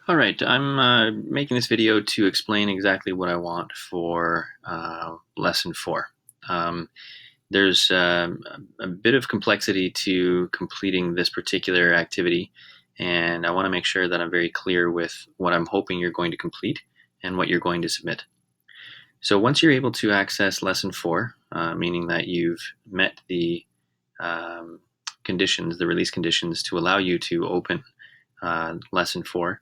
All right, I'm making this video to explain exactly what I want for lesson 4. Um, there's a bit of complexity to completing this particular activity, and I want to make sure that I'm very clear with what I'm hoping you're going to complete and what you're going to submit. So once you're able to access lesson 4, meaning that you've met the um, conditions, the release conditions to allow you to open lesson 4,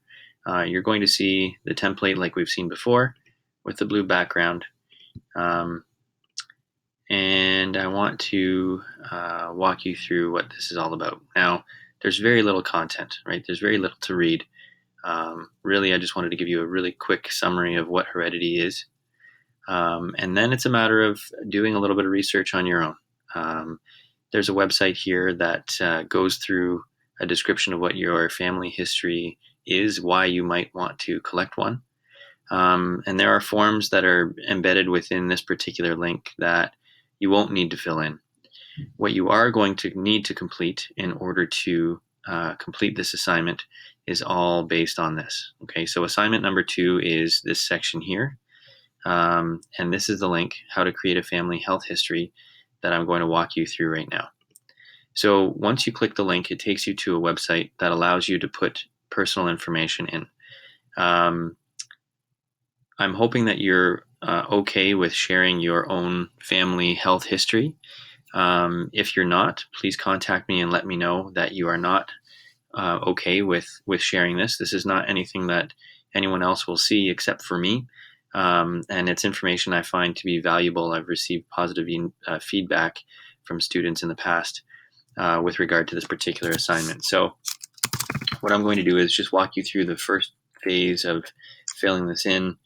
you're going to see the template like we've seen before with the blue background. Um, and I want to walk you through what this is all about. Now, there's very little content, right? There's very little to read. Really, I just wanted to give you a really quick summary of what heredity is. And then it's a matter of doing a little bit of research on your own. There's a website here that goes through a description of what your family history is, why you might want to collect one. And there are forms that are embedded within this particular link that you won't need to fill in. What you are going to need to complete in order to complete this assignment is all based on this. Okay, so assignment number 2 is this section here. And this is the link, how to create a family health history, that I'm going to walk you through right now. So once you click the link, it takes you to a website that allows you to put personal information in. I'm hoping that you're okay with sharing your own family health history. If you're not, please contact me and let me know that you are not okay with sharing this. This is not anything that anyone else will see except for me. And it's information I find to be valuable. I've received positive feedback from students in the past with regard to this particular assignment. So what I'm going to do is just walk you through the first phase of filling this in.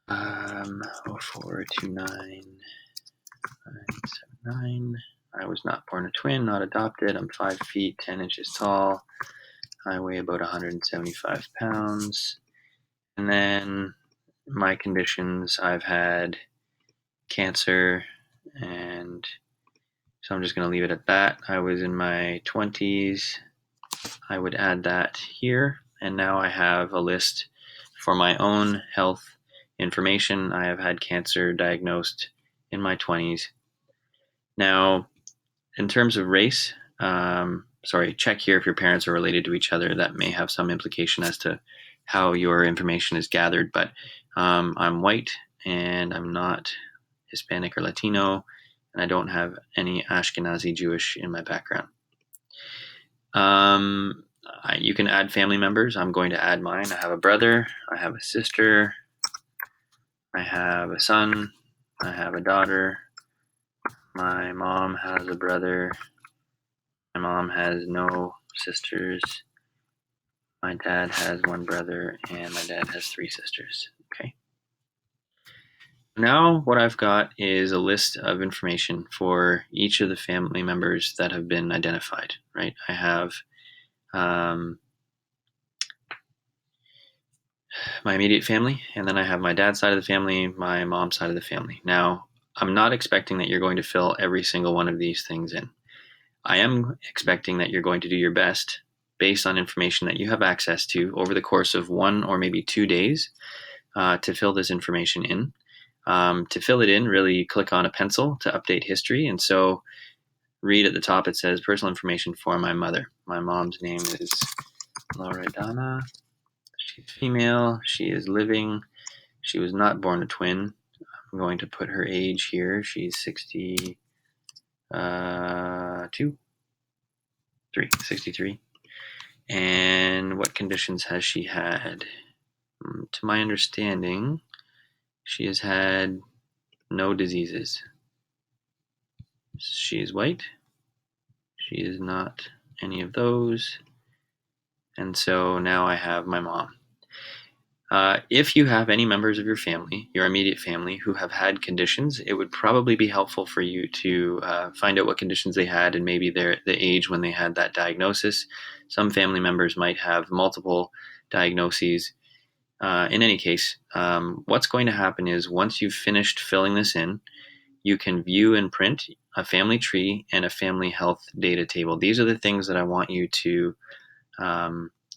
042979. I was not born a twin, not adopted. I'm 5 feet 10 inches tall. I weigh about 175 pounds. And then my conditions, I've had cancer, and so I'm just going to leave it at that. I was in my 20s. I would add that here. And now I have a list for my own health information. I have had cancer diagnosed in my 20s. Now, in terms of race, check here if your parents are related to each other. That may have some implication as to how your information is gathered. But I'm white, and I'm not Hispanic or Latino, and I don't have any Ashkenazi Jewish in my background. You can add family members. I'm going to add mine. I have a brother. I have a sister. I have a son. I have a daughter. My mom has a brother. My mom has no sisters. My dad has one brother, and my dad has 3 sisters. Okay. Now what I've got is a list of information for each of the family members that have been identified, right? I have my immediate family, and then I have my dad's side of the family, my mom's side of the family. Now, I'm not expecting that you're going to fill every single one of these things in. I am expecting that you're going to do your best based on information that you have access to over the course of 1 or maybe 2 days to fill this information in. To fill it in, really click on a pencil to update history. And so read at the top, it says personal information for my mother. My mom's name is Loredana. She's female. She is living. She was not born a twin. I'm going to put her age here. She's 63. And what conditions has she had? To my understanding, she has had no diseases. She is white. She is not any of those. And so now I have my mom. If you have any members of your family, your immediate family, who have had conditions, it would probably be helpful for you to find out what conditions they had and maybe the age when they had that diagnosis. Some family members might have multiple diagnoses. In any case, what's going to happen is once you've finished filling this in, you can view and print a family tree and a family health data table. These are the things that I want you to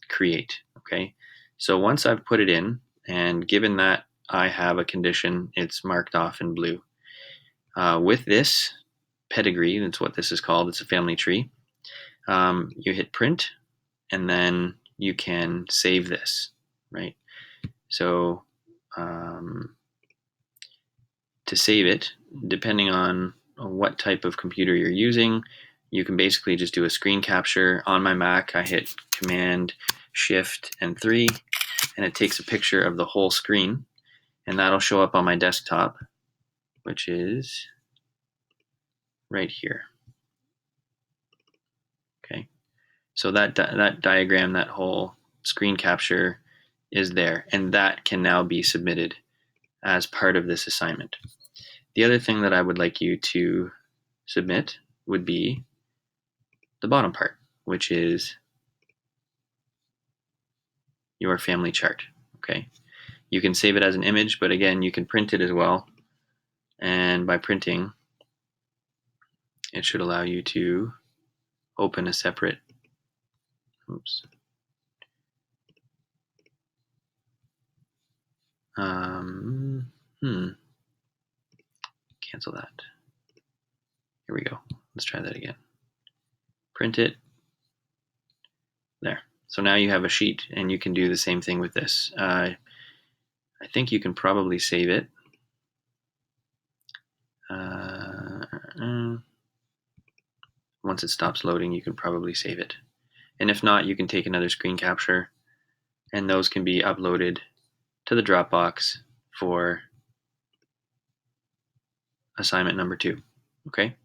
create. Okay, so once I've put it in, and given that I have a condition, it's marked off in blue. With this pedigree, that's what this is called, it's a family tree, you hit print, and then you can save this, right? So to save it, depending on what type of computer you're using, you can basically just do a screen capture. On my Mac, I hit Command, Shift, and 3, and it takes a picture of the whole screen, and that'll show up on my desktop, which is right here. Okay, so that diagram, that whole screen capture is there, and that can now be submitted as part of this assignment. The other thing that I would like you to submit would be the bottom part, which is your family chart. Okay, you can save it as an image, but again, you can print it as well. And by printing, it should allow you to open a separate, oops, cancel that. Here we go. Let's try that again. Print it. There. So now you have a sheet, and you can do the same thing with this. I think you can probably save it. Once it stops loading, you can probably save it. And if not, you can take another screen capture, and those can be uploaded to the Dropbox for assignment number 2. Okay.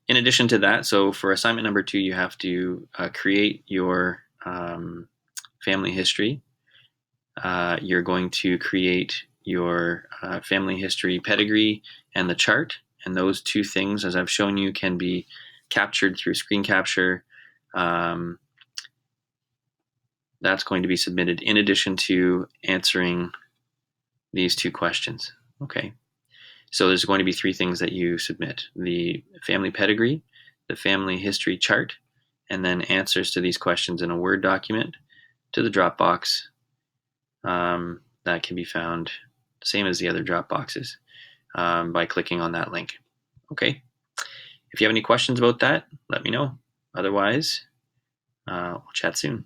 In addition to that, so for assignment number 2, you have to create your family history. You're going to create your family history pedigree and the chart, and those two things, as I've shown you, can be captured through screen capture. That's going to be submitted in addition to answering these 2 questions. Okay. So there's going to be 3 things that you submit: the family pedigree, the family history chart, and then answers to these questions in a Word document to the Dropbox. That can be found, same as the other Dropboxes, by clicking on that link. Okay. If you have any questions about that, let me know. Otherwise, we'll chat soon.